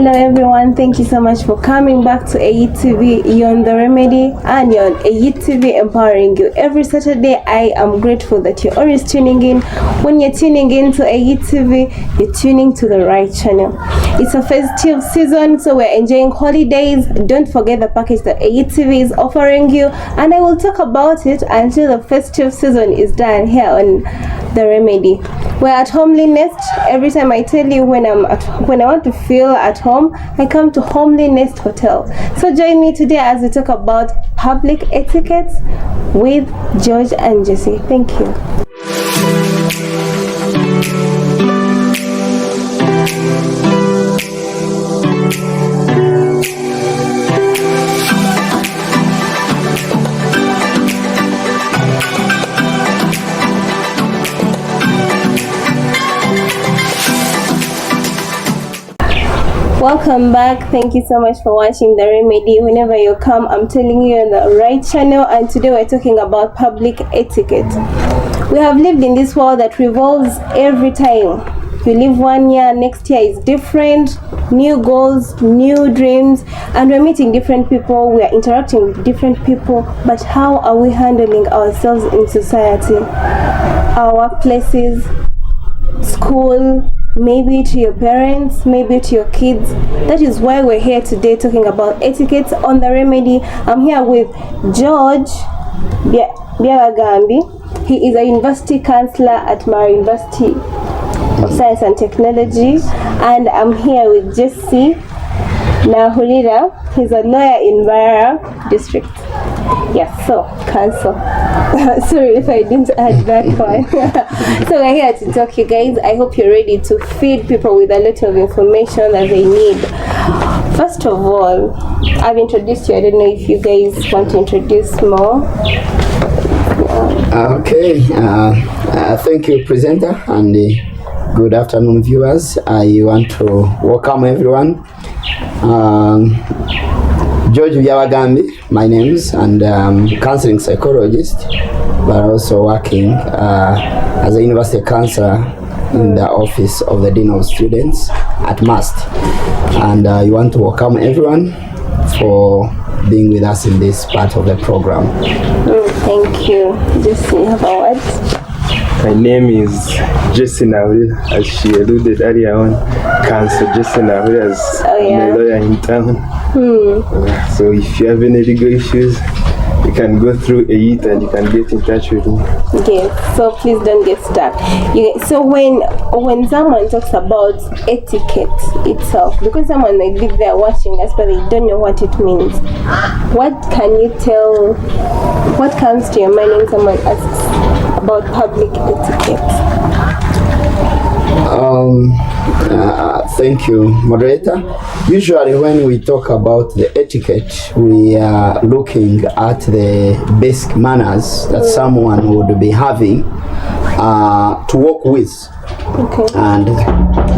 Hello everyone, thank you so much for coming back to AE TV. You're on The Remedy and you're on AE TV empowering you. Every Saturday, I am grateful that you're always tuning in. When you're tuning in to AE TV, you're tuning to the right channel. It's a festive season, so we're enjoying holidays. Don't forget the package that AE TV is offering you, and I will talk about it until the festive season is done here on The Remedy. We're at Homely Nest. Every time I tell you when I want to feel at home, I come to Homely Nest Hotel. So join me today as we talk about public etiquette with George and Jesse. Thank you. Welcome back. Thank you so much for watching The Remedy. Whenever you come, I'm telling you, you're on the right channel, and today we're talking about public etiquette. We have lived in this world that revolves every time. You live 1 year, next year is different, new goals, new dreams, and we're meeting different people, we are interacting with different people, but how are we handling ourselves in society? Our workplaces, school, maybe to your parents, maybe to your kids. That is why we're here today talking about etiquette on The Remedy. I'm here with George Byaragambi. He is a university counselor at Mara University of Science and Technology. And I'm here with Jesse Nahurira. He's a lawyer in Mara District. Yes, so counsel. Sorry if I didn't add that one. So we're here to talk, you guys. I hope you're ready to feed people with a lot of information that they need. First of all, I've introduced you. I don't know if you guys want to introduce more. Okay. Thank you, presenter, and good afternoon, viewers. I want to welcome everyone. George Byaragambi, my name is, and counseling psychologist, but also working as a university counselor in the office of the Dean of Students at MUST. And you want to welcome everyone for being with us in this part of the program. Thank you. Jesse, you have a word? My name is Jesse Nahurira, as she alluded earlier on. Counsel Jesse Nahurira as a lawyer in town. So if you have any legal issues, you can go through AET and you can get in touch with me. Okay, so please don't get stuck. So when someone talks about etiquette itself, because someone might be there watching us but they don't know what it means, what can you tell, what comes to your mind when someone asks about public etiquette? Thank you, moderator. Usually when we talk about the etiquette, we are looking at the basic manners that someone would be having to work with. Okay. And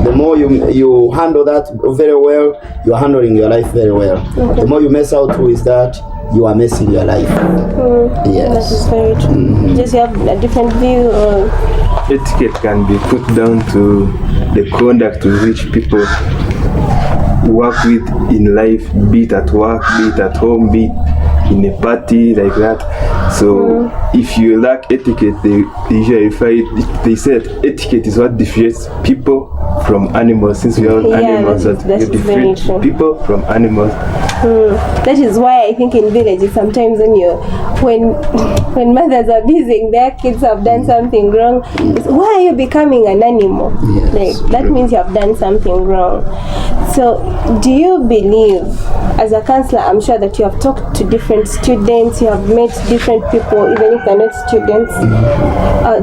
the more you handle that very well, you're handling your life very well. Okay. The more you mess out with that, you are messing your life. Yes. That is very true. Just you have a different view or... Etiquette can be put down to the conduct with which people work with in life, be it at work, be it at home, be it in a party like that. So if you lack etiquette, they usually they said etiquette is what differentiates people from animals, since we are animals, that you differentiate people from animals. That is why I think in villages sometimes when mothers are busy, their kids have done something wrong, it's, why are you becoming an animal? Yes, like that means you have done something wrong. So do you believe, as a counselor, I'm sure that you have talked to different students, you have met different people, even if they're not students.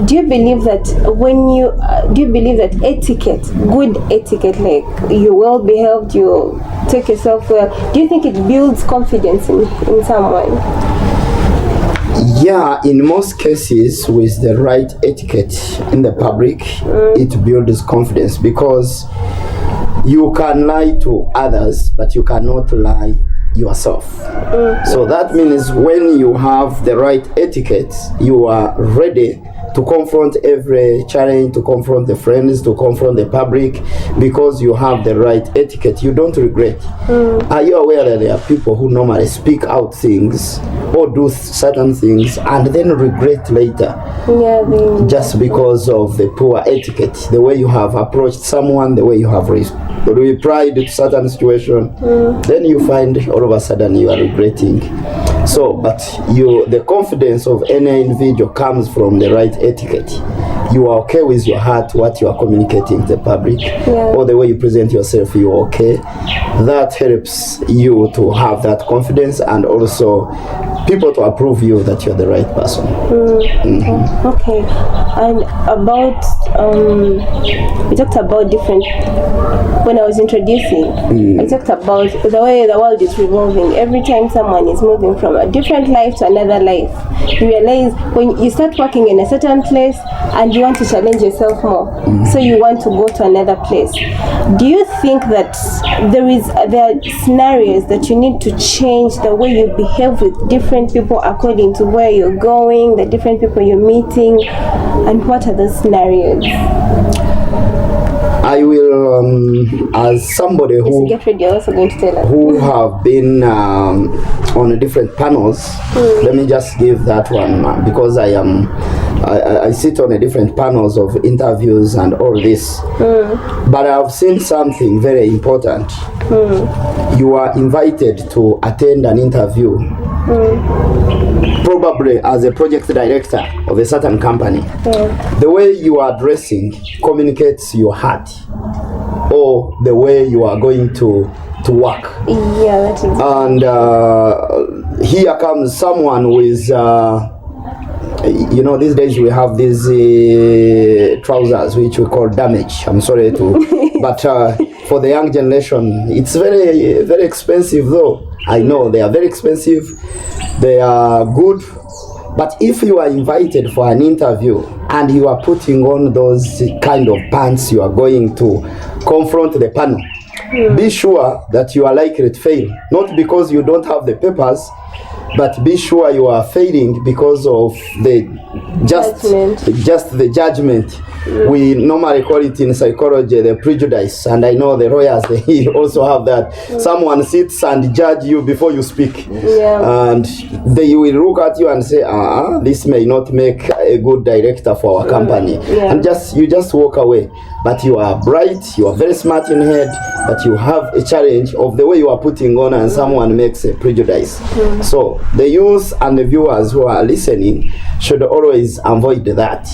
Do you believe that etiquette, good etiquette, like you well behaved, you take yourself well, do you think it builds confidence in someone? Yeah, in most cases, with the right etiquette in the public, it builds confidence, because you can lie to others, but you cannot lie yourself. So that means when you have the right etiquette, you are ready to confront every challenge, to confront the friends, to confront the public, because you have the right etiquette. You don't regret. Are you aware that there are people who normally speak out things or do certain things and then regret later? Just because of the poor etiquette, the way you have approached someone, the way you have replied to certain situation, then you find all of a sudden you are regretting. So, but the confidence of any individual comes from the right etiquette. You are okay with your heart, what you are communicating to the public, or the way you present yourself, you are okay. That helps you to have that confidence, and also people to approve you that you're the right person. Okay. And about we talked about different, when I was introducing, I talked about the way the world is revolving. Every time someone is moving from a different life to another life, you realize when you start working in a certain place and you want to challenge yourself more, so you want to go to another place. Do you think that there are scenarios that you need to change the way you behave with different people according to where you're going, the different people you're meeting, and what are those scenarios? I will, as somebody who get ready, you're also going to tell us. Who have been on different panels. Let me just give that one, because I sit on a different panels of interviews and all this. But I've seen something very important. You are invited to attend an interview, probably as a project director of a certain company. The way you are dressing communicates your heart, or the way you are going to work. That is. And here comes someone with these days we have these trousers which we call damage. I'm sorry to, but for the young generation, it's very, very expensive though. I know they are very expensive. They are good. But if you are invited for an interview and you are putting on those kind of pants, you are going to confront the panel. Be sure that you are likely to fail. Not because you don't have the papers, but be sure you are failing because of the judgment. We normally call it in psychology the prejudice, and I know the lawyers, they also have that. Someone sits and judge you before you speak, and they will look at you and say, this may not make a good director for our company, and you just walk away. But you are bright, you are very smart in head, but you have a challenge of the way you are putting on, and someone makes a prejudice. So the youth and the viewers who are listening should always avoid that.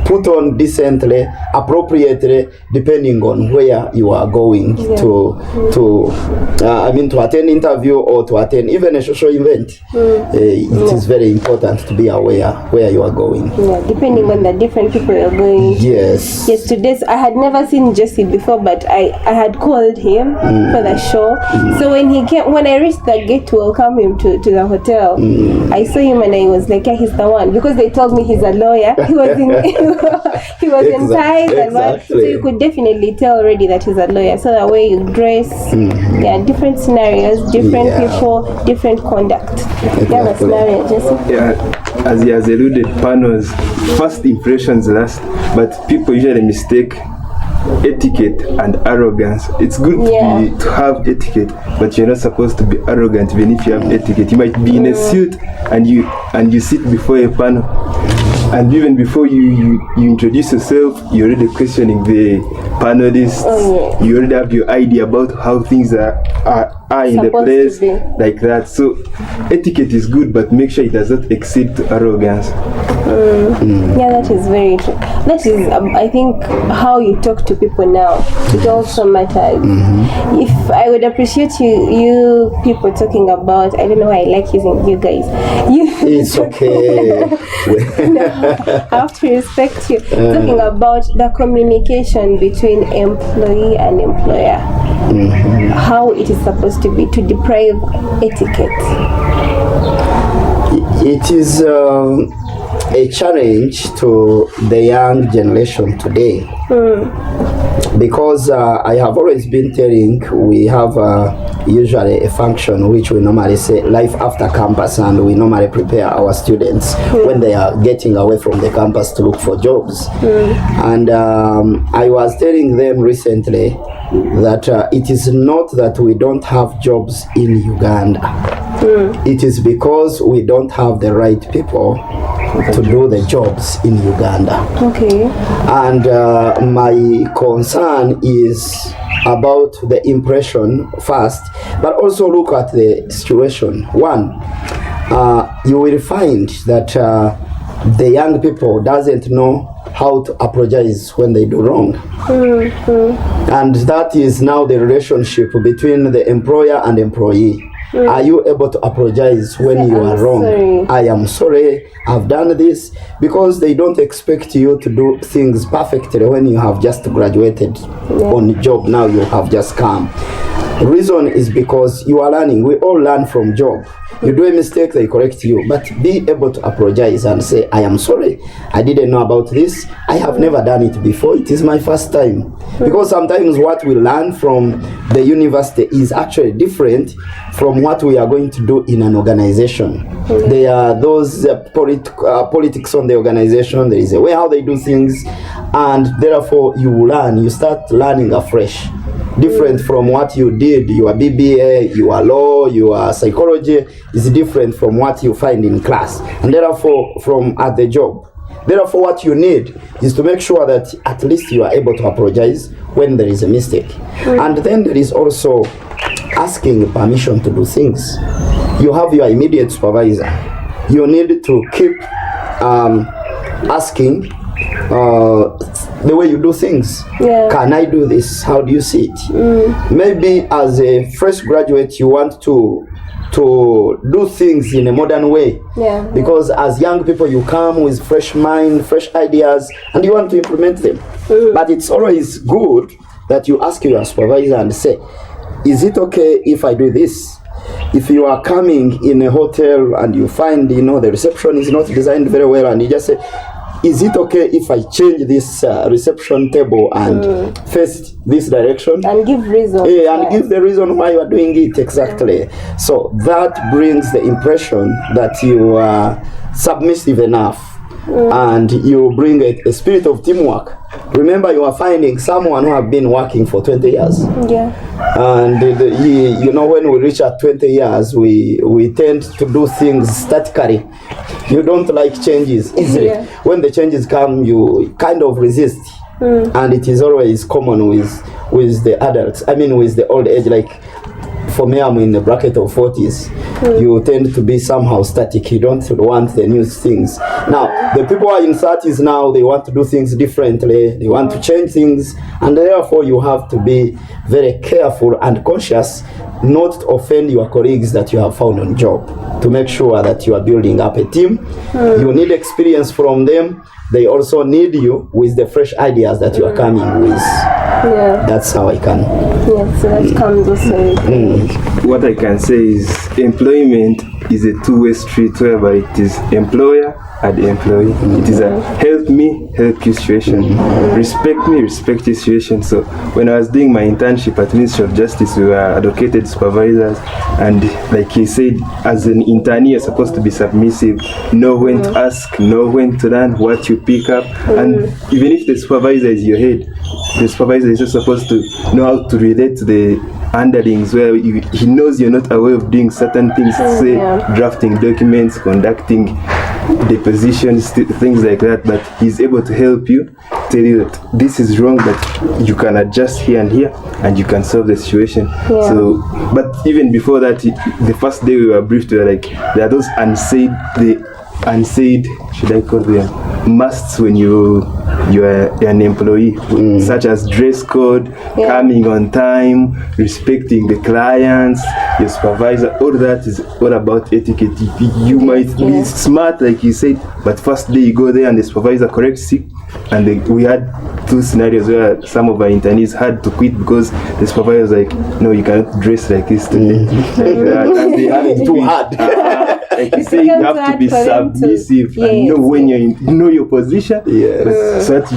Put on decently, appropriately, depending on where you are going to attend interview or to attend even a social event. It is very important to be aware where you are going. Depending on the different people you're going. Yes. Today I had never seen Jesse before, but I had called him for the show. So when he came, when I reached the gate to welcome him to the hotel, I saw him and I was like, he's the one, because they told me he's a lawyer. He was in in ties and what, so you could definitely tell already that he's a lawyer. So the way you dress, different scenarios, different people, different conduct. You have a scenario, Jesse? As he has alluded, panels, first impressions last, but people usually mistake etiquette and arrogance. It's good to have etiquette, but you're not supposed to be arrogant even if you have etiquette. You might be in a suit and you sit before a panel, and even before you introduce yourself, you're already questioning the panelists. You already have your idea about how things are in the place, like that. So etiquette is good, but make sure it does not exceed to arrogance. That is very true. That is, I think, how you talk to people now. It also matters. If I would appreciate you people talking about, I don't know why I like using you guys. It's okay. I have to respect you. Talking about the communication between employee and employer. How it is supposed to be, to deprive etiquette. It is a challenge to the young generation today. Because I have always been telling, we have usually a function which we normally say life after campus, and we normally prepare our students when they are getting away from the campus to look for jobs. And I was telling them recently that it is not that we don't have jobs in Uganda. It is because we don't have the right people to do the jobs in Uganda. Okay. And my concern is about the impression first, but also look at the situation. One, you will find that the young people doesn't know how to apologize when they do wrong. And that is now the relationship between the employer and employee. Are you able to apologize when you are wrong? Sorry. I am sorry, I've done this, because they don't expect you to do things perfectly when you have just graduated on job. Now you have just come. The reason is because you are learning. We all learn from job. You do a mistake, they correct you, but be able to apologize and say, I am sorry, I didn't know about this, I have never done it before, it is my first time. Because sometimes what we learn from the university is actually different from what we are going to do in an organization. There are those politics on the organization, there is a way how they do things, and therefore you learn, you start learning afresh. Different from what you did, your BBA, your law, your psychology is different from what you find in class, and therefore from at the job. Therefore what you need is to make sure that at least you are able to apologize when there is a mistake. And then there is also asking permission to do things. You have your immediate supervisor. You need to keep asking the way you do things. Can I do this? How do you see it? Maybe as a fresh graduate you want to do things in a modern way, because as young people you come with fresh mind, fresh ideas, and you want to implement them. But it's always good that you ask your supervisor and say, is it okay if I do this? If you are coming in a hotel and you find, the reception is not designed very well, and you just say, is it okay if I change this reception table and face this direction? And give reason. And give the reason why you are doing it exactly. So that brings the impression that you are submissive enough, and you bring a spirit of teamwork. Remember, you are finding someone who have been working for 20 years. And when we reach at 20 years, we tend to do things statically. You don't like changes easily. When the changes come, you kind of resist. And it is always common with the adults. I mean, with the old age, like for me, I'm in the bracket of 40s. You tend to be somehow static. You don't want the new things. Now, the people who are in 30s now, they want to do things differently. They want to change things. And therefore, you have to be very careful and conscious not to offend your colleagues that you have found on job, to make sure that you are building up a team. You need experience from them. They also need you with the fresh ideas that you are coming with. That's how I can. So that comes also. What I can say is employment is a two-way street, whereby it is employer and employee. It is a help me, help you situation. Respect me, respect your situation. So when I was doing my internship at Ministry of Justice, we were allocated supervisors, and like he said, as an internee, you're supposed to be submissive, know when to ask, know when to learn, what you pick up, and even if the supervisor is your head, the supervisor is just supposed to know how to relate to the underlings, where he knows you're not aware of doing certain things, say drafting documents, conducting depositions, things like that, but he's able to help you, tell you that this is wrong, but you can adjust here and here, and you can solve the situation. So, but even before that, the first day we were briefed, we were like, there are those unsaid, should I call them, musts when you're an employee, such as dress code, coming on time, respecting the clients, your supervisor. All that is all about etiquette. You might be smart, like you said, but first day you go there and the supervisor corrects you. And we had two scenarios where some of our internees had to quit because the supervisor was like, no, you cannot dress like this today. And they had it too hard. like you say, you becomes have to hard be for them to- submissive and Yes, know when you're in, know your position, Yes. so that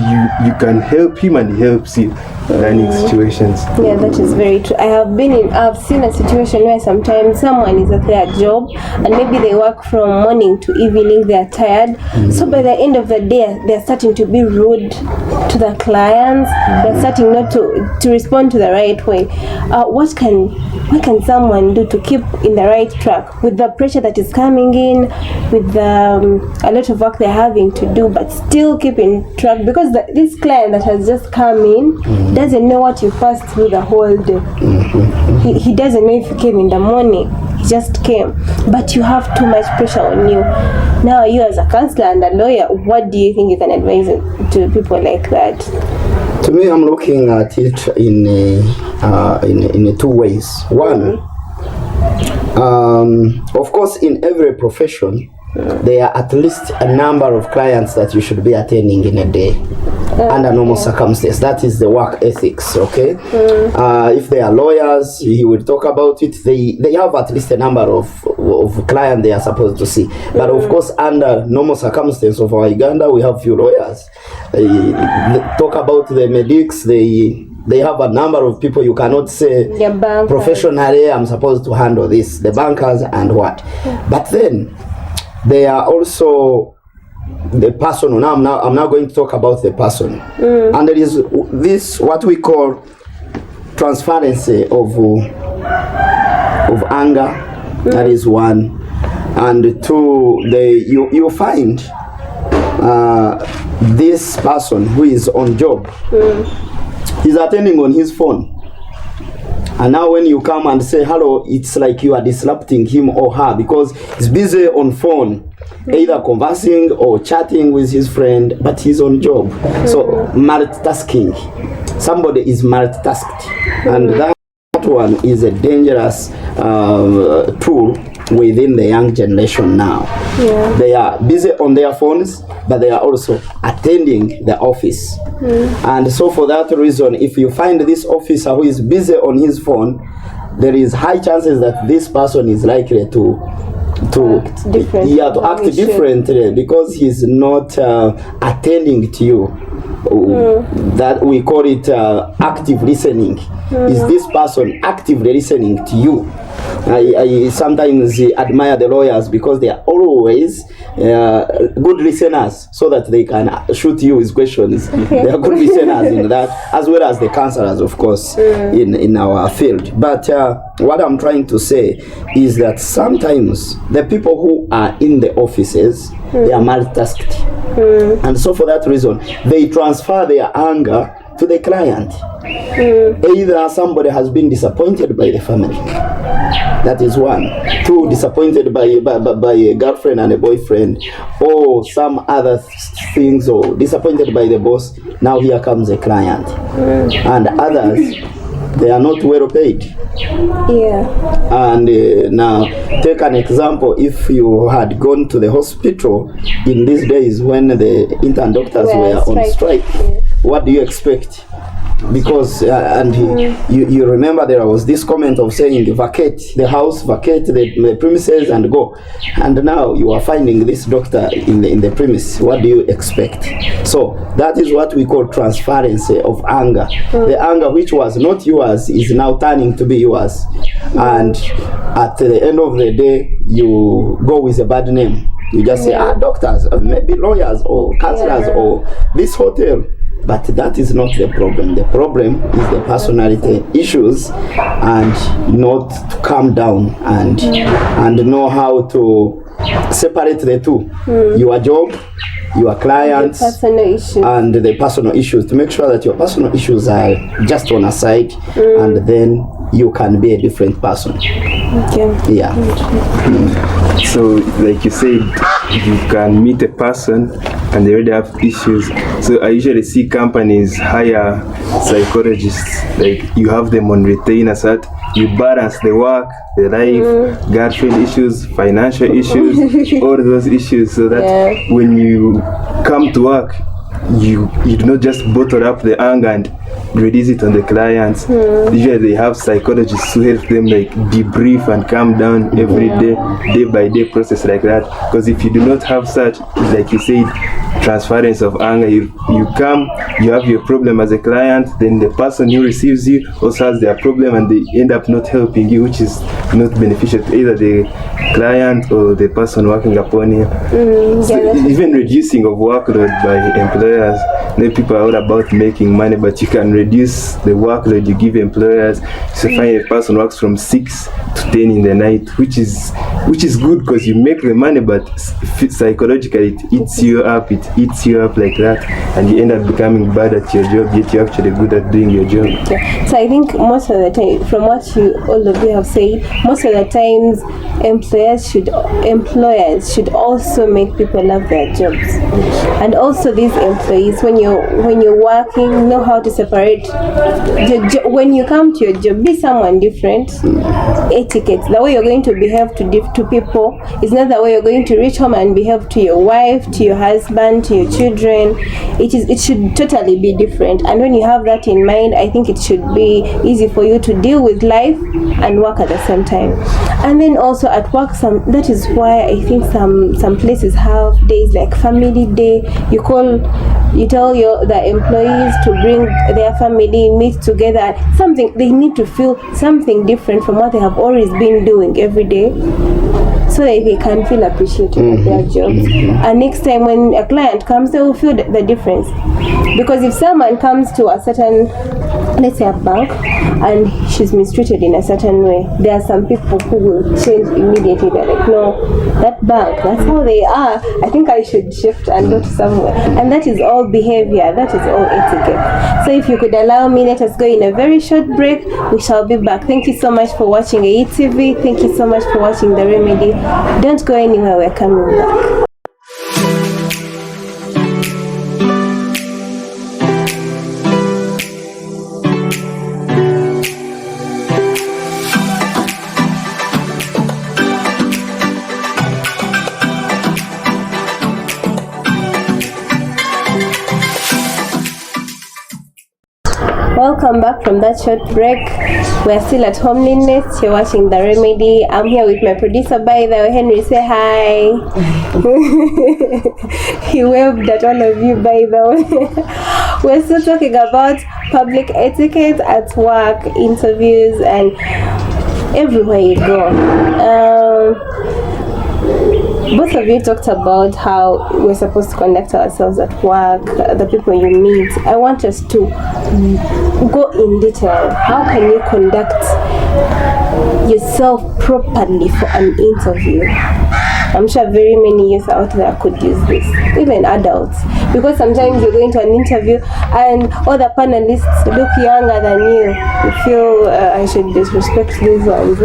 you can help him and he helps you learning situations. Yeah, that is very true. I've seen a situation where sometimes someone is at their job and maybe they work from morning to evening, they're tired. So by the end of the day, they're starting to be rude to the clients. They're starting not to respond to the right way. What can someone do to keep in the right track with the pressure that is coming in, with a lot of work they're having to do, but still keep in track? Because this client that has just come in doesn't know what you passed through the whole day. He doesn't know if you came in the morning. He just came, but you have too much pressure on you. Now you as a counselor and a lawyer, what do you think you can advise to people like that? To me, I'm looking at it in two ways. One, of course, in every profession, there are at least a number of clients that you should be attending in a day under normal circumstances. That is the work ethics, okay? If they are lawyers, he will talk about it. They have at least a number of clients they are supposed to see. But of course, under normal circumstances of our Uganda, we have few lawyers. They talk about the medics. They have a number of people. You cannot say professionally, I'm supposed to handle this. The bankers and what. But then, they are also the person. I'm now going to talk about the person. And there is this, what we call transparency of anger. That is one. And two, you find this person who is on job, he's attending on his phone. And now when you come and say hello, it's like you are disrupting him or her because he's busy on phone, either conversing or chatting with his friend, but he's on job. So multitasking. Somebody is multitasked. And that one is a dangerous tool within the young generation now. They are busy on their phones, but they are also attending the office. And so for that reason, if you find this officer who is busy on his phone, there is high chances that this person is likely to act differently because he's not attending to you. That we call it active listening. Is this person actively listening to you? I sometimes admire the lawyers because they are always good listeners so that they can shoot you with questions. They are good listeners in that, as well as the counselors, of course, in our field. But what I'm trying to say is that sometimes the people who are in the offices, they are multitasked. And so for that reason, they transfer their anger to the client. Either somebody has been disappointed by the family. That is one. Two, disappointed by a girlfriend and a boyfriend, or some other things, or disappointed by the boss. Now here comes a client. And others, they are not well paid. And now take an example. If you had gone to the hospital in these days when the intern doctors were on strike, what do you expect? Because you remember there was this comment of saying vacate the house, vacate the premises and go. And now you are finding this doctor in the premise. What do you expect? So that is what we call transparency of anger. The anger which was not yours is now turning to be yours. And at the end of the day, you go with a bad name. You just say, doctors, maybe lawyers or counselors or this hotel. But that is not the problem. The problem is the personality issues, and not to calm down and know how to separate the two. Your job, your clients, and the personal issues, to make sure that your personal issues are just on a side, and then you can be a different person. So like you said, you can meet a person and they already have issues. So I usually see companies hire psychologists, like you have them on retainer so that you balance the work, the life, girlfriend issues, financial issues, all those issues, so that when you come to work, you do not just bottle up the anger and release it on the clients. Usually they have psychologists who help them like debrief and calm down every day by day process like that. Because if you do not have such, like you said, transference of anger, you come, you have your problem as a client, then the person who receives you also has their problem, and they end up not helping you, which is not beneficial to either the client or the person working upon you. So even reducing of workload by employers. People are all about making money, but you can reduce the workload you give employers. So find a person works from 6 to 10 in the night, which is good because you make the money, but psychologically it eats you up like that, and you end up becoming bad at your job, yet you're actually good at doing your job. Okay. So I think most of the time, from what all of you have said, most of the times employers should also make people love their jobs, and also these employees, when you're working, know how to separate when you come to your job, be someone different. Etiquette, the way you're going to behave to people is not the way you're going to reach home and behave to your wife, to your husband, to your children. It should totally be different, and when you have that in mind, I think it should be easy for you to deal with life and work at the same time. And then also at work, that is why I think some places have days like family day. You tell the employees to bring their family, meet together. They need to feel something different from what they have always been doing every day, so that they can feel appreciated at their jobs. And next time when a client comes, they will feel the difference. Because if someone comes to a certain, let's say a bank, and she's mistreated in a certain way, there are some people who will change immediately. They're like, no, that bank, that's how they are. I think I should shift and go to somewhere. And that is all behavior, that is all etiquette. So if you could allow me, let us go in a very short break. We shall be back. Thank you so much for watching AETV. Thank you so much for watching The Remedy. Don't go anywhere, we're coming back. Welcome back from that short break. We're still at Homeliness. You're watching The Remedy. I'm here with my producer, by the way. Henry, say hi. He waved at all of you, by the way. We're still talking about public etiquette at work, interviews, and everywhere you go. Both of you talked about how we're supposed to conduct ourselves at work, the people you meet. I want us to go in detail. How can you conduct yourself properly for an interview? I'm sure very many youth out there could use this, even adults, because sometimes you're going to an interview and all the panelists look younger than you. You feel I should disrespect these ones.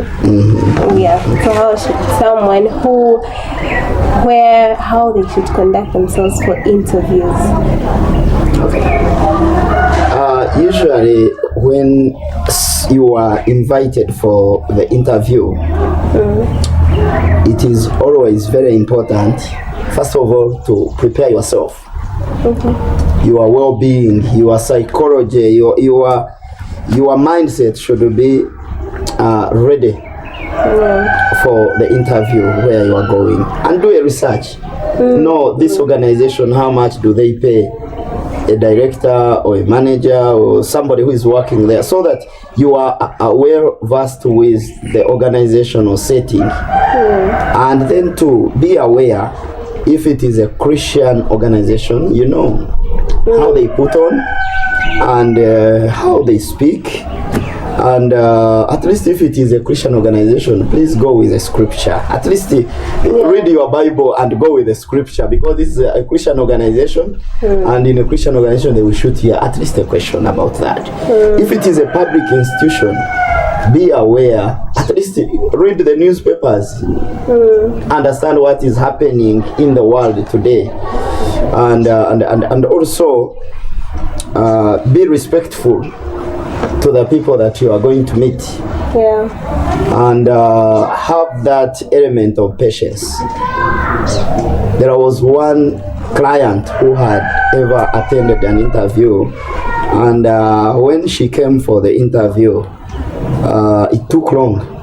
Yeah. So how should someone how they should conduct themselves for interviews? Usually when you are invited for the interview, it is always very important, first of all, to prepare yourself. Your well-being, your psychology, your mindset should be ready for the interview where you are going, and do a research. Know this organization, how much do they pay a director or a manager or somebody who is working there, so that you are well versed with the organizational setting. And then to be aware, if it is a Christian organization, you know how they put on and how they speak. And at least if it is a Christian organization, please go with the scripture. At least read your Bible and go with the scripture, because this is a Christian organization, and in a Christian organization they will shoot here at least a question about that. If it is a public institution, be aware, at least read the newspapers, understand what is happening in the world today, and also be respectful to the people that you are going to meet. And have that element of patience. There was one client who had ever attended an interview, And when she came for the interview, it took long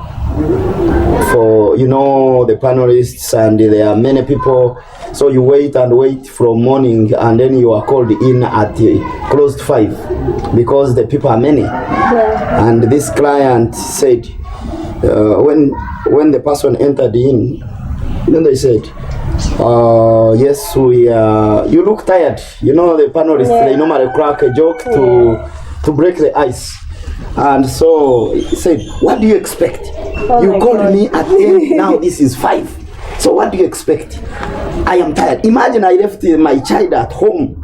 for, you know, the panelists, and there are many people, so you wait and wait from morning, and then you are called in at closed 5 because the people are many. Yeah. And this client said, when the person entered in, then they said, yes, we you look tired. You know, the panelists, they normally crack a joke to break the ice. And so he said, what do you expect? You called me at 10, now this is 5. So what do you expect? I am tired. Imagine I left my child at home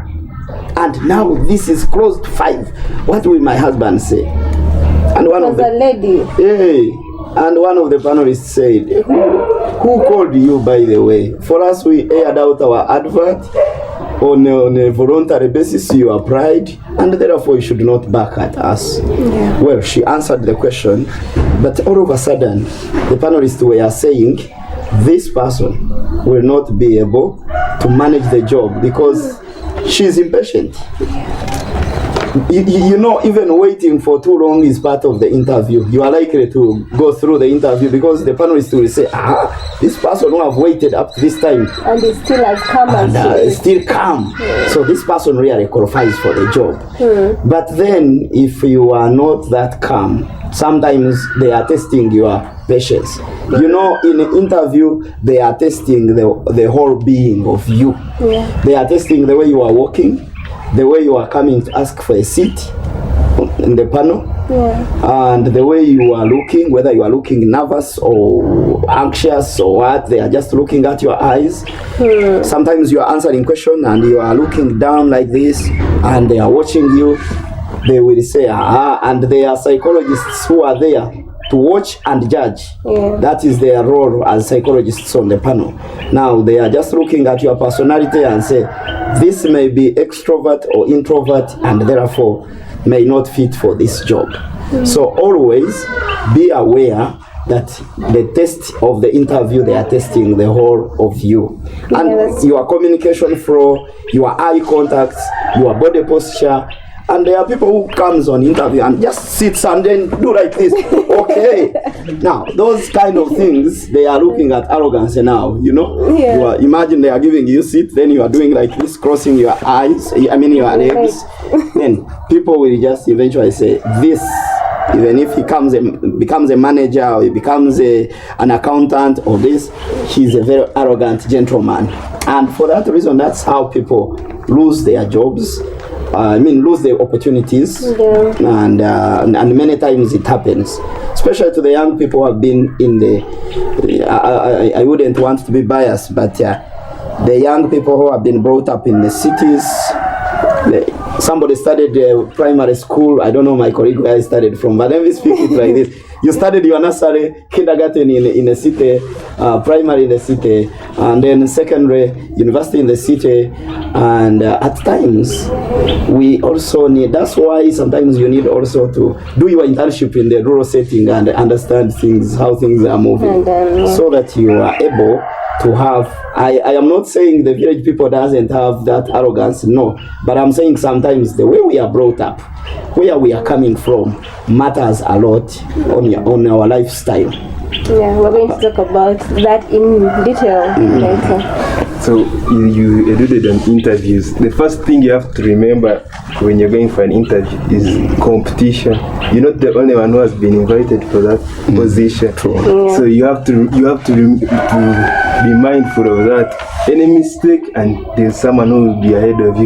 and now this is closed 5. What will my husband say? And one of the lady. Hey, and one of the panelists said, who called you, by the way? For us, we aired out our advert on a voluntary basis. You applied, and therefore you should not back at us. Yeah. Well, she answered the question, but all of a sudden, the panelists were saying, this person will not be able to manage the job because she's impatient. You know, even waiting for too long is part of the interview. You are likely to go through the interview because the panelists will say, this person who have waited up to this time and is still as calm and still calm. Yeah. So this person really qualifies for the job. But then if you are not that calm, sometimes they are testing your patience. You know, in an interview, they are testing the whole being of you. Yeah. They are testing the way you are walking, the way you are coming to ask for a seat in the panel, and the way you are looking, whether you are looking nervous or anxious or what, they are just looking at your eyes. Sometimes you are answering questions and you are looking down like this and they are watching you. They will say, and there are psychologists who are there to watch and judge. That is their role as psychologists on the panel. Now they are just looking at your personality and say, this may be extrovert or introvert and therefore may not fit for this job. So always be aware that the test of the interview, they are testing the whole of you. And your communication flow, your eye contacts, your body posture. And there are people who comes on interview and just sits and then do like this. Okay. Now, those kind of things, they are looking at arrogance now, you know. Yeah. Imagine they are giving you seat, then you are doing like this, crossing your eyes, your legs. Then people will just eventually say, this, even if he becomes a manager or he becomes an accountant or this, he's a very arrogant gentleman. And for that reason, that's how people lose their jobs. Lose their opportunities, and many times it happens, especially to the young people who have been in the, I wouldn't want to be biased, but the young people who have been brought up in the cities. Somebody studied primary school, I don't know my colleague where I studied from, but let me speak it like this. You studied your nursery, kindergarten in a city, primary in the city, and then secondary, university in the city, and at times we also need, that's why sometimes you need also to do your internship in the rural setting and understand things, how things are moving, so that you are able to have, I am not saying the village people doesn't have that arrogance, no, but I'm saying sometimes the way we are brought up, where we are coming from, matters a lot on our lifestyle. Yeah, we're going to talk about that in detail later. So you alluded on interviews. The first thing you have to remember when you're going for an interview is competition. You're not the only one who has been invited for that position. Yeah. So you have to be mindful of that. Any mistake and there's someone who will be ahead of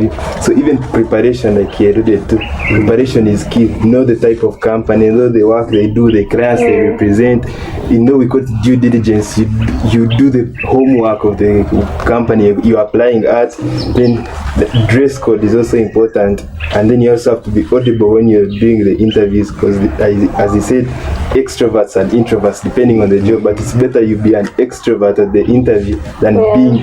you. So even preparation, like you alluded to, preparation is key. Know the type of company, know the work they do, the clients they represent. You know, we call it due diligence. You do the homework of the company you are applying at. Then the dress code is also important, and then you also have to be audible when you're doing the interviews, because as you said, extroverts and introverts depending on the job, but it's better you be an extrovert at the interview than being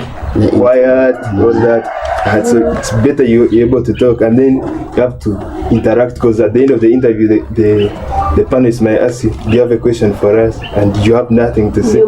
quiet, all that. And so it's better you're able to talk, and then you have to interact, because at the end of the interview the the panelists might ask you, do you have a question for us? And you have nothing to say. You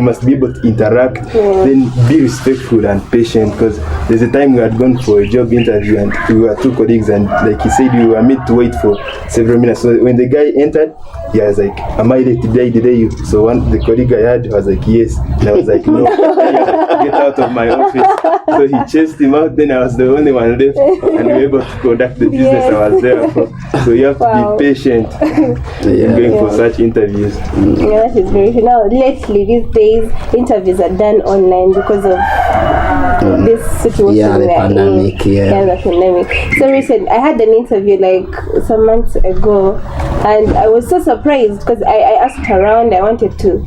must be able to interact. Then be respectful and patient, because there's a time we had gone for a job interview and we were 2 colleagues, and like he said, we were made to wait for several minutes. So when the guy entered, he was like, am I late today? Did you? So the colleague I had was like, yes. And I was like, no, get out of my office. So he chased him out. Then I was the only one left, and we were able to conduct the business I was there for. So you have to be patient in going for such interviews. Yeah, that is very true. Now, lately, these days, interviews are done online because of this situation the pandemic. The pandemic. So recent, I had an interview like some months ago, and I was so surprised because I asked around. I wanted to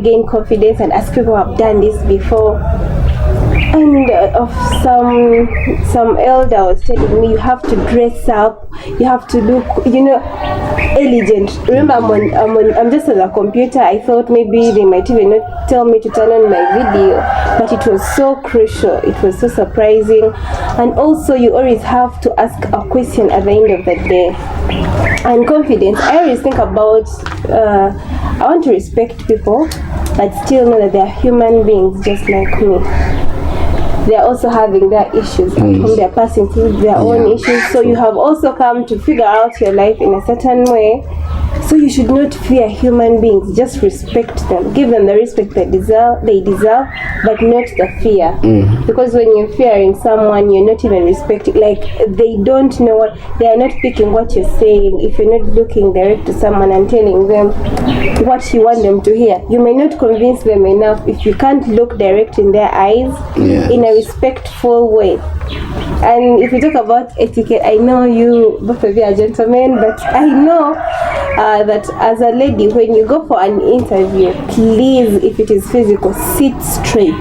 gain confidence and ask people who have done this before. And of some elder was telling me, you have to dress up, you have to look, elegant. Remember, I'm just on a computer. I thought maybe they might even not tell me to turn on my video, but it was so crucial. It was so surprising. And also, you always have to ask a question at the end of the day. And confidence, I always think about, I want to respect people, but still know that they are human beings just like me. They are also having their issues at home. They are passing through their own issues. So you have also come to figure out your life in a certain way. So you should not fear human beings. Just respect them. Give them the respect they deserve, but not the fear. Because when you're fearing someone, you're not even respecting. Like, they don't know what, they are not picking what you're saying. If you're not looking direct to someone and telling them what you want them to hear, you may not convince them enough if you can't look direct in their eyes in a respectful way. And if you talk about etiquette, I know you both of you are gentlemen, but I know that as a lady, when you go for an interview, please, if it is physical, sit straight.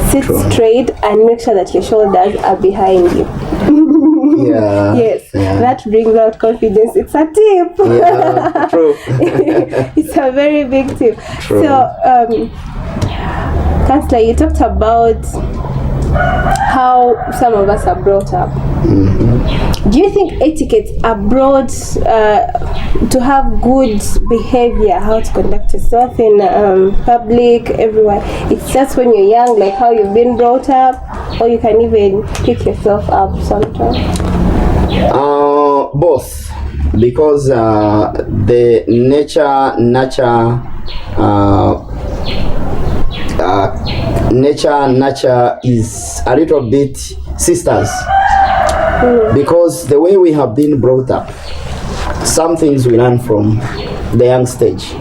Sit straight and make sure that your shoulders are behind you. Yes, that brings out confidence. It's a tip. Yeah, true. It's a very big tip. True. So, Counselor, you talked about how some of us are brought up. Do you think etiquette are brought to have good behavior, how to conduct yourself in public, everywhere? It's just when you're young, like how you've been brought up, or you can even pick yourself up sometimes? Both, because the nature is a little bit sisters, because the way we have been brought up, some things we learn from the young stage.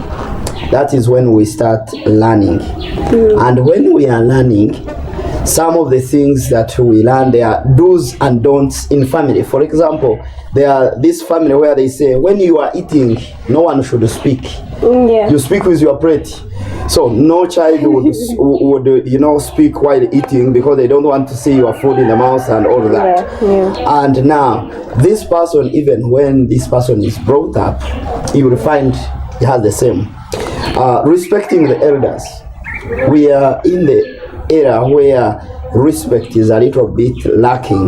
That is when we start learning. And when we are learning, some of the things that we learn, there are do's and don'ts in family. For example, there are this family where they say, when you are eating, no one should speak. You speak with your plate. So no child would speak while eating, because they don't want to see your food in the mouth and all that. And now this person, even when this person is brought up, you will find he has the same. Respecting the elders. We are in the era where respect is a little bit lacking,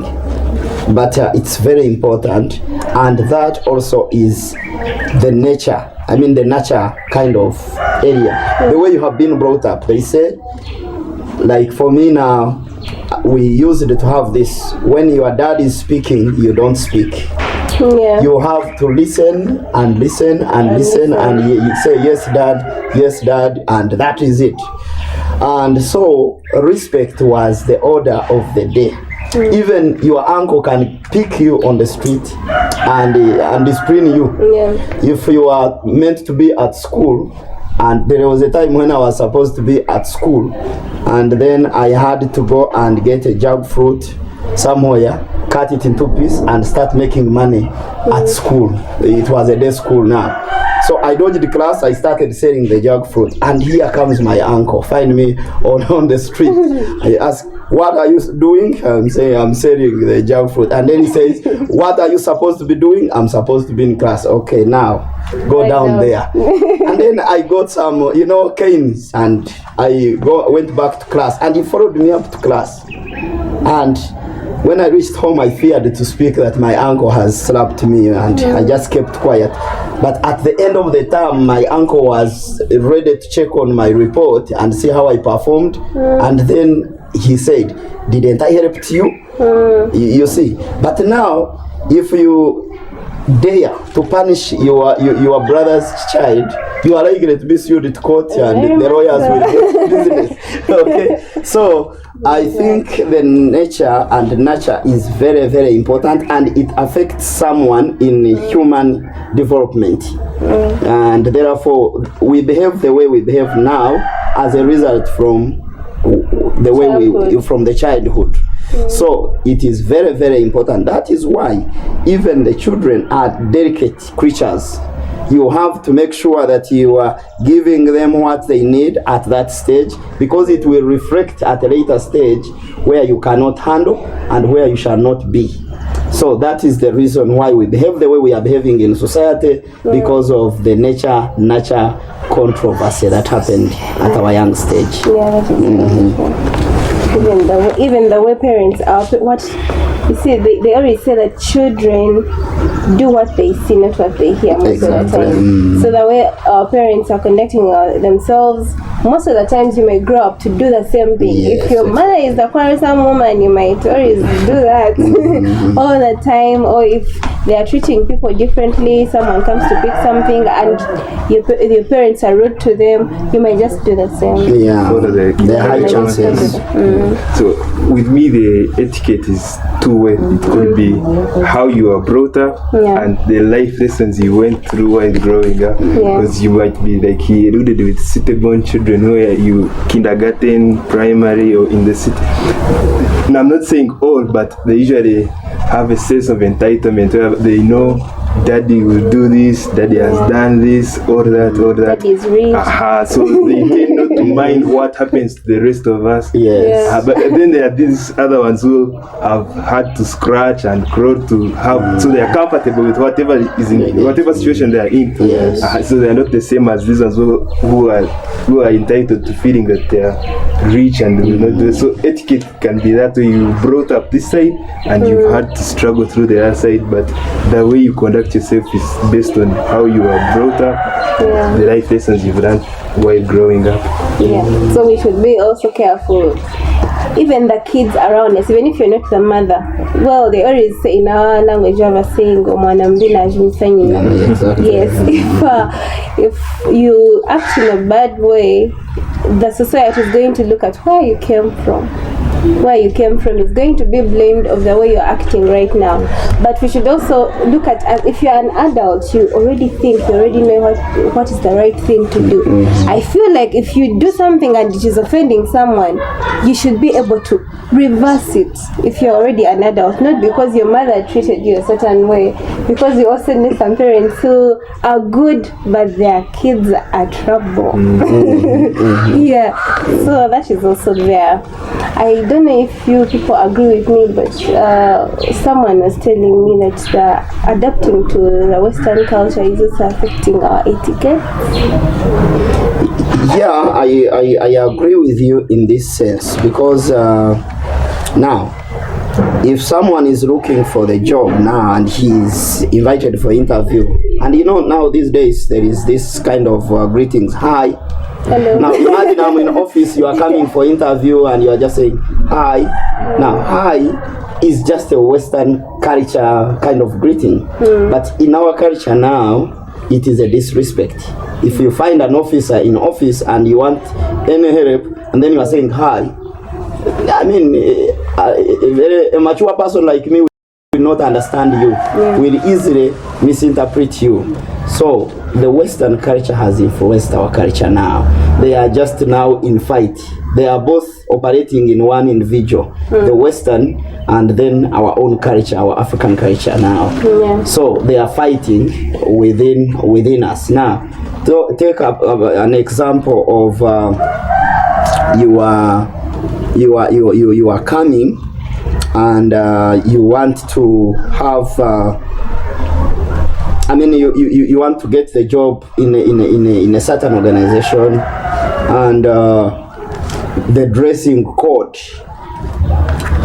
but it's very important, and that also is the nature. I mean, the nature kind of area. The way you have been brought up. They say, like for me now, we used to have this: when your dad is speaking, you don't speak. You have to listen and listen and listen, and you say yes dad, and that is it. And so respect was the order of the day. Even your uncle can pick you on the street and discipline you. If you are meant to be at school, and there was a time when I was supposed to be at school, and then I had to go and get a jackfruit somewhere, cut it into pieces, and start making money at school. It was a day school now. So I dodged the class, I started selling the jackfruit, and here comes my uncle, find me on the street. I ask, what are you doing? I'm saying, I'm selling the jackfruit. And then he says, what are you supposed to be doing? I'm supposed to be in class. Okay, now go down there. And then I got some, canes, and I went back to class, and he followed me up to class. And when I reached home, I feared to speak that my uncle has slapped me, and I just kept quiet. But at the end of the term, my uncle was ready to check on my report and see how I performed. And then he said, "Didn't I help you?" You see. But now, if you dare to punish your brother's child, you are likely to be sued to court, and the lawyers will get business. Okay, so I think the nature and nurture is very, very important, and it affects someone in human development. And therefore, we behave the way we behave now as a result from the way we from the childhood. So it is very, very important. That is why even the children are delicate creatures. You have to make sure that you are giving them what they need at that stage, because it will reflect at a later stage where you cannot handle and where you shall not be. So that is the reason why we behave the way we are behaving in society, because of the nature controversy that happened at our young stage. Yeah, that is even the way parents are, what you see, they always say that children do what they see, not what they hear most of the time. So the way our parents are conducting themselves, most of the times you may grow up to do the same thing. If your mother is a quarrelsome woman, you might always do that all the time. Or if they are treating people differently, someone comes to pick something and your parents are rude to them, you might just do the same. Yeah, the high chances. So with me, the etiquette is two-way. It could be how you are brought up and the life lessons you went through while growing up. Because you might be, like he alluded, with city-born children where you kindergarten, primary, or in the city. Now, I'm not saying all, but they usually have a sense of entitlement where they know daddy will do this, daddy has done this, or that. Daddy is rich. So they tend not to mind what happens to the rest of us. But then there are these other ones who have had to scratch and crawl to have, so they are comfortable with whatever is in whatever situation they are in. So they are not the same as these ones who are entitled to feeling that they are rich and will not do it. So etiquette can be that way. You brought up this side and you've had to struggle through the other side, but the way you conduct yourself is based on how you are brought up, the life lessons you've learned while growing up. So we should be also careful. Even the kids around us, even if you're not the mother, well, they always say in our language, you have a saying, yes, if you act in a bad way, the society is going to look at where you came from. Where you came from is going to be blamed of the way you're acting right now. But we should also look at, as if you're an adult, you already think, you already know what is the right thing to do. I feel like if you do something and it is offending someone, you should be able to reverse it if you're already an adult, not because your mother treated you a certain way, because you also need some parents who are good but their kids are trouble. So that is also there. I don't know if you people agree with me, but someone was telling me that the adapting to the Western culture is also affecting our etiquette. Yeah, I agree with you in this sense, because now, if someone is looking for the job now and he's invited for interview, and now these days there is this kind of greetings, hi. Hello. Now imagine I'm in office, you are coming for interview and you are just saying hi. Now hi is just a Western culture kind of greeting, but in our culture now it is a disrespect. If you find an officer in office and you want any help and then you are saying hi, I mean a mature person like me will not understand you, will easily misinterpret you. So the Western culture has influenced our culture now. They are just now in fight. They are both operating in one individual, the Western and then our own culture, our African culture now. So they are fighting within us now. So take up an example of you are coming and you want to have you want to get the job in a certain organization, and the dressing code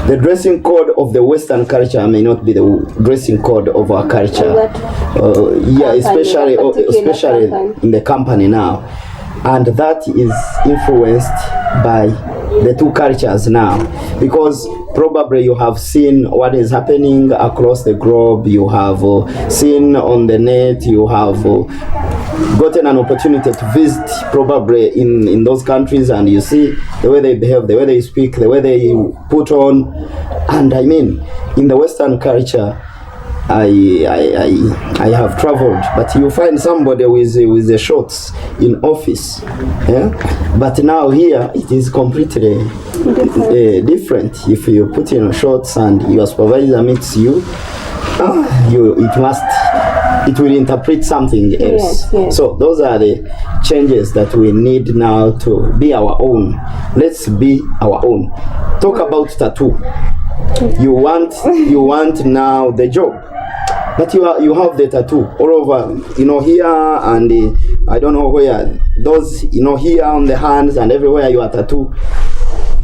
the dressing code of the Western culture may not be the dressing code of our culture. Yeah, especially company. in the company now, and that is influenced by the two cultures now, because probably you have seen what is happening across the globe. You have seen on the net. You have gotten an opportunity to visit probably in those countries, and you see the way they behave, the way they speak, the way they put on. And I mean, in the Western culture, I have traveled, but you find somebody with the shorts in office, yeah. But now here it is completely different. If you put in shorts and your supervisor meets you, it will interpret something else. Yes. So those are the changes that we need now to be our own. Let's be our own. Talk about tattoo. You want now the job, but you have the tattoo all over, here and I don't know where. Those, here on the hands and everywhere you are tattoo.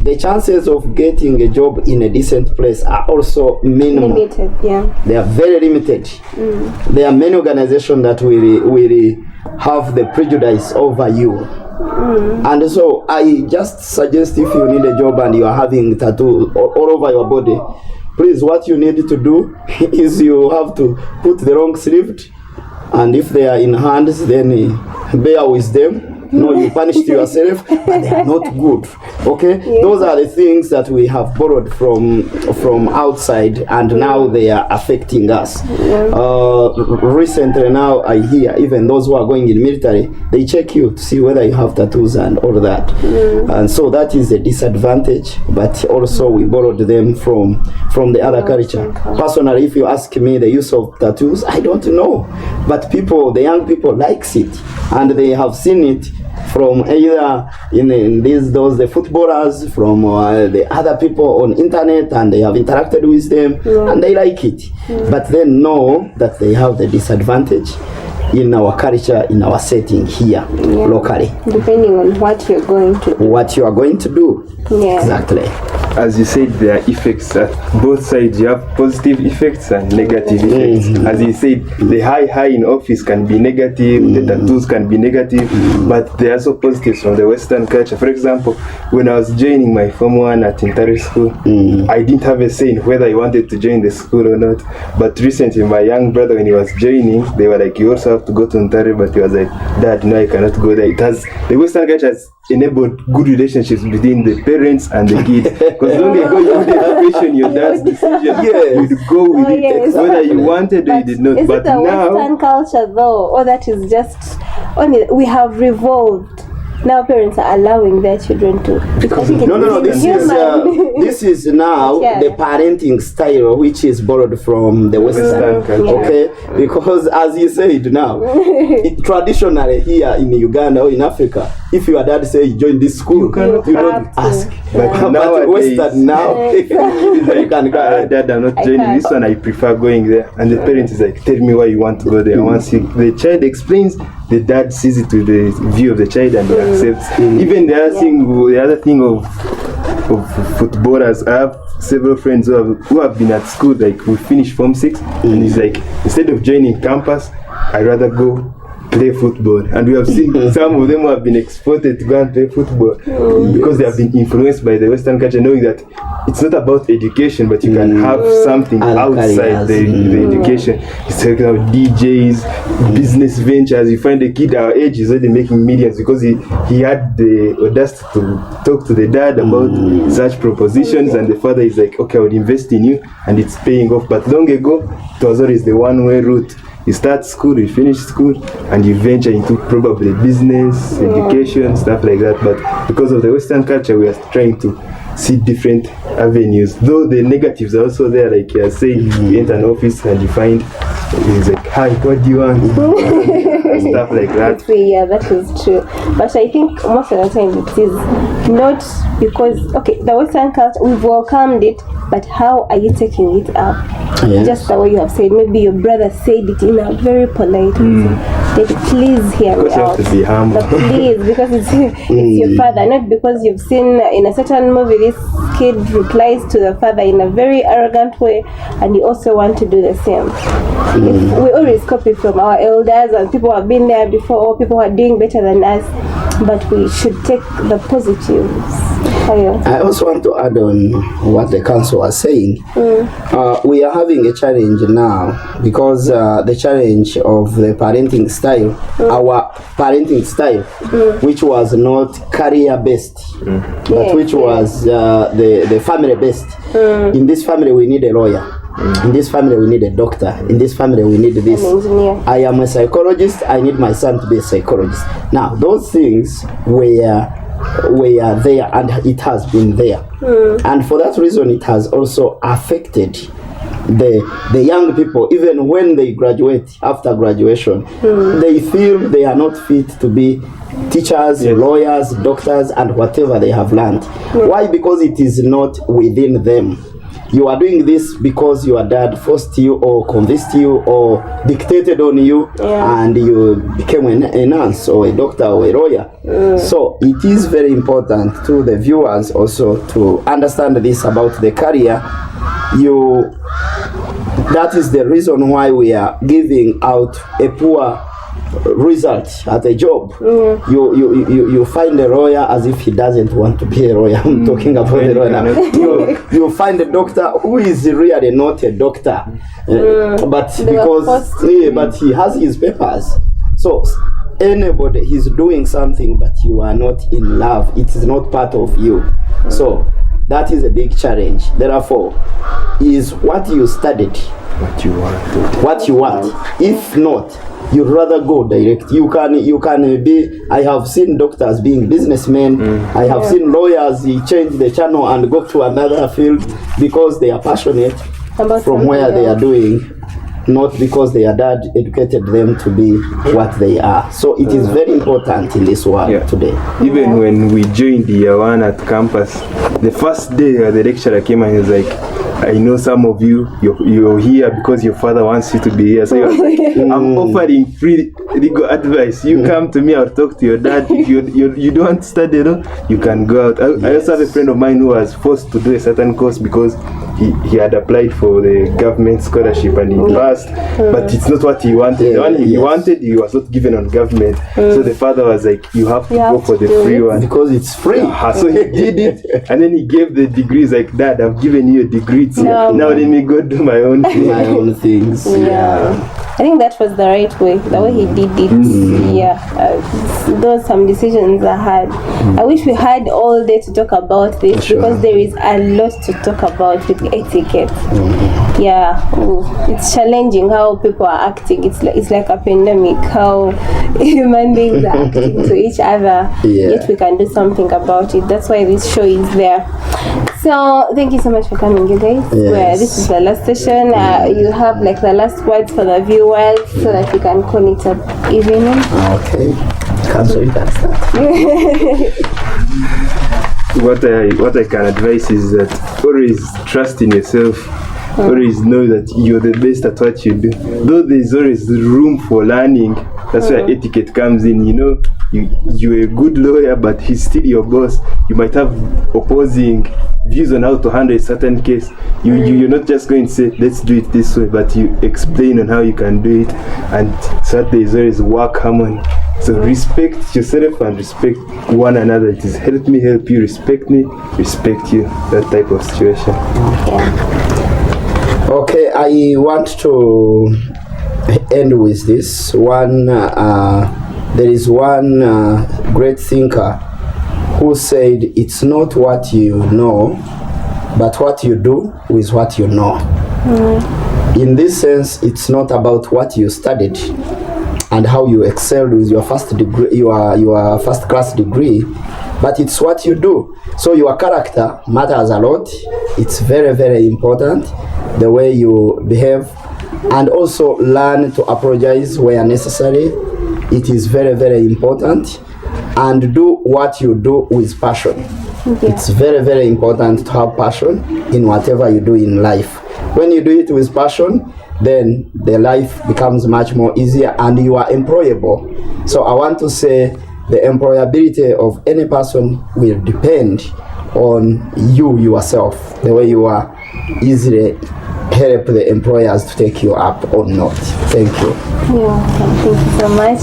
The chances of getting a job in a decent place are also minimal. Limited, yeah. They are very limited. There are many organizations that will have the prejudice over you. And so I just suggest, if you need a job and you are having tattoo all over your body, please, what you need to do is you have to put the wrong sleeve, and if they are in hands, then bear with them. No, you punished yourself, but they are not good. Okay, yeah. Those are the things that we have borrowed from outside, and now they are affecting us. Yeah. Recently, now I hear even those who are going in military, they check you to see whether you have tattoos and all that. And so that is a disadvantage. But also we borrowed them from the other culture. Personally, if you ask me the use of tattoos, I don't know. But the young people likes it, and they have seen it from either the footballers, from the other people on internet, and they have interacted with them, and they like it. But they know that they have the disadvantage in our culture, in our setting here, locally. Depending on what you are going to do. Yeah. Exactly. As you said, there are effects at both sides. You have positive effects and negative effects. As you said, the high in office can be negative, the tattoos can be negative, but there are also positives from the Western culture. For example, when I was joining my Form 1 at Intare School, I didn't have a say in whether I wanted to join the school or not. But recently, my young brother, when he was joining, they were like, you also have to go to Intare, but he was like, Dad, no, I cannot go there. The Western culture has enabled good relationships between the parents and the kids. Because long ago you wouldn't question your dad's decision. You'd go with it, whether you wanted or you did not. But now, Western culture though, or that is just only we have revolved. Now parents are allowing their children to. No. This is now the parenting style, which is borrowed from the Western culture. Okay, because as you said now, traditionally here in Uganda or in Africa, if your dad say join this school, you don't ask. But Western now, you can go. Dad, I'm not joining this one. I prefer going there. And the parent is like, tell me why you want to go there. Once the child explains, the dad sees it with the view of the child and he accepts. Even the other thing of footballers, I have several friends who have been at school, like who finished Form 6, and he's like, instead of joining campus, I'd rather go play football. And we have seen some of them who have been exported to go and play football because they have been influenced by the Western culture, knowing that it's not about education, but you can have something outside the education. It's talking about DJs, business ventures. You find a kid our age is already making millions because he had the audacity to talk to the dad about such propositions, and the father is like, okay, I will invest in you, and it's paying off. But long ago, it was always the one-way route. You start school, you finish school, and you venture into probably business, education, stuff like that. But because of the Western culture, we are trying to see different avenues. Though the negatives are also there, like you are saying, you enter an office and you find it's like, hi, what do you want? Stuff like that. Yeah, that is true. But I think most of the time it is not because, the Western culture, we've welcomed it, but how are you taking it up? Yes. Just the way you have said, maybe your brother said it in a very polite way. Daddy, please hear me Because you out. have to be humble. But please, because it's your father, not because you've seen in a certain movie this kid replies to the father in a very arrogant way, and you also want to do the same. If we always copy from our elders and people who have been there before, or people who are doing better than us, but we should take the positives. I also want to add on what the council was saying. We are having a challenge now because the challenge of the parenting style, our parenting style, which was not career based, but which was the family based. In this family, we need a lawyer. In this family, we need a doctor. In this family, we need this. I am a psychologist. I need my son to be a psychologist. Now, those things were there, and it has been there. And for that reason, it has also affected the young people. Even when they graduate, after graduation, they feel they are not fit to be teachers, lawyers, doctors, and whatever they have learned. Why? Because it is not within them. You are doing this because your dad forced you or convinced you or dictated on you, and you became a nurse or a doctor or a lawyer. So it is very important to the viewers also to understand this about the career. That is the reason why we are giving out a poor result at a job. You find a lawyer as if he doesn't want to be a lawyer. I'm talking about the lawyer now. You find a doctor who is really not a doctor, but he has his papers. So anybody, he's doing something, but you are not in love. It is not part of you. So that is a big challenge. Therefore, is what you studied, what you want. If not, you'd rather go direct. You can be. I have seen doctors being businessmen. I have seen lawyers change the channel and go to another field because they are passionate from where they are doing, not because their dad educated them to be what they are. So it is very important in this world today. Even when we joined the year one at campus, the first day the lecturer came and he was like, I know some of you're here because your father wants you to be here. So he was like, I'm offering free legal advice. You come to me, I'll talk to your dad. If you don't study, you can go out. I also have a friend of mine who was forced to do a certain course because he had applied for the government scholarship and he passed, but it's not what he wanted. The one he wanted, he was not given on government. So the father was like, you have to go for the free one because it's free. So he did it, and then he gave the degrees like, Dad, I've given you a degree. Now let me go do my own thing. My own things. I think that was the right way, the way he did it. Those some decisions I had. I wish we had all day to talk about this because there is a lot to talk about with etiquette. It's challenging how people are acting. It's like a pandemic, how human beings are acting to each other, yet we can do something about it. That's why this show is there. So thank you so much for coming, you guys. This is the last session. You have like the last words for the viewers so that we can call it an evening. Okay. So you can start. What I can advise is that always trust in yourself. Always know that you're the best at what you do. Though there's always room for learning, that's where etiquette comes in. You're a good lawyer, but he's still your boss. You might have opposing views on how to handle a certain case. You're not just going to say, let's do it this way, but you explain on how you can do it, and so that there's always work harmony. So respect yourself and respect one another. It is help me, help you, respect me, respect you. That type of situation. Okay, I want to end with this one. There is one great thinker who said, it's not what you know, but what you do with what you know. In this sense, it's not about what you studied and how you excelled with your first degree, your first class degree, but it's what you do. So your character matters a lot. It's very, very important, the way you behave, and also learn to apologize where necessary. It is very, very important, and do what you do with passion. It's very, very important to have passion in whatever you do in life. When you do it with passion, then the life becomes much more easier and you are employable. So I want to say the employability of any person will depend on you yourself, the way you are easily help the employers to take you up or not. Thank you. Thank you so much.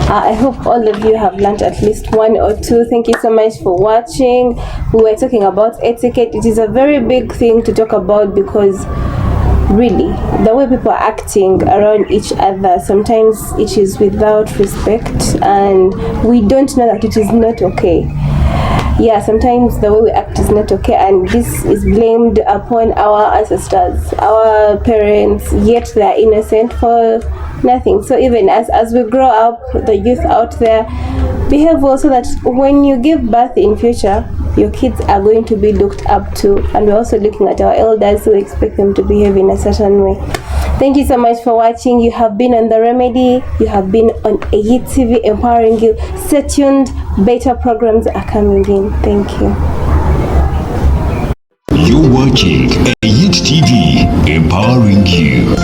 I hope all of you have learned at least one or two. Thank you so much for watching. We were talking about etiquette. It is a very big thing to talk about because really the way people are acting around each other, sometimes it is without respect and we don't know that it is not okay. Sometimes the way we act is not okay, and this is blamed upon our ancestors, our parents, yet they are innocent for nothing. So even as we grow up, the youth out there, behave also that when you give birth in future, your kids are going to be looked up to, and we're also looking at our elders who expect them to behave in a certain way. Thank you so much for watching. You have been on The Remedy. You have been on AYIT TV, empowering you. Stay tuned. Better programs are coming in. Thank you. You're watching AYIT TV, empowering you.